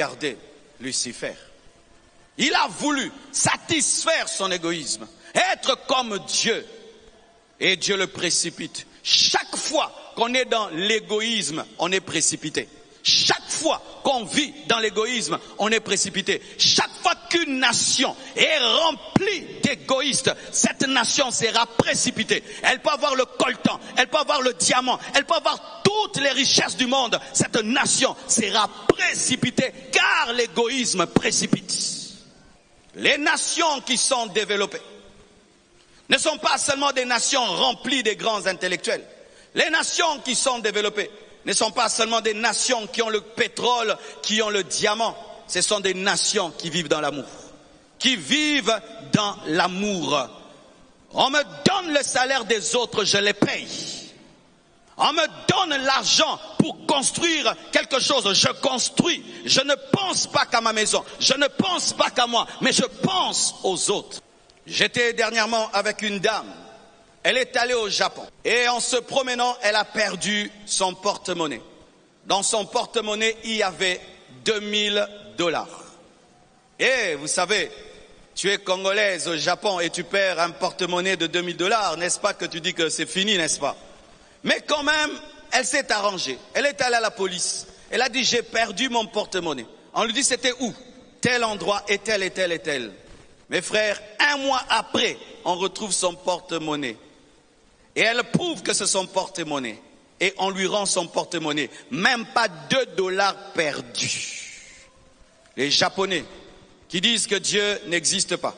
Regardez Lucifer. Il a voulu satisfaire son égoïsme, être comme Dieu. Et Dieu le précipite. Chaque fois qu'on est dans l'égoïsme, on est précipité. Chaque fois qu'on vit dans l'égoïsme, on est précipité. Chaque fois qu'une nation est remplie d'égoïstes, cette nation sera précipitée. Elle peut avoir le coltan, elle peut avoir le diamant, elle peut avoir toutes les richesses du monde. Cette nation sera précipitée car l'égoïsme précipite. Les nations qui sont développées ne sont pas seulement des nations remplies de grands intellectuels. Les nations qui sont développées ne sont pas seulement des nations qui ont le pétrole, qui ont le diamant. Ce sont des nations qui vivent dans l'amour. Qui vivent dans l'amour. On me donne le salaire des autres, je les paye. On me donne l'argent pour construire quelque chose, je construis. Je ne pense pas qu'à ma maison, je ne pense pas qu'à moi, mais je pense aux autres. J'étais dernièrement avec une dame. Elle est allée au Japon et en se promenant, elle a perdu son porte-monnaie. Dans son porte-monnaie, il y avait 2000 $. Et vous savez, tu es congolaise au Japon et tu perds un porte-monnaie de 2000 $, n'est-ce pas que tu dis que c'est fini, n'est-ce pas? Mais quand même, elle s'est arrangée. Elle est allée à la police. Elle a dit, j'ai perdu mon porte-monnaie. On lui dit, c'était où? Tel endroit et tel et tel et tel. Mes frères, un mois après, on retrouve son porte-monnaie. Et elle prouve que c'est son porte-monnaie. Et on lui rend son porte-monnaie. Même pas 2 $ perdus. Les Japonais qui disent que Dieu n'existe pas.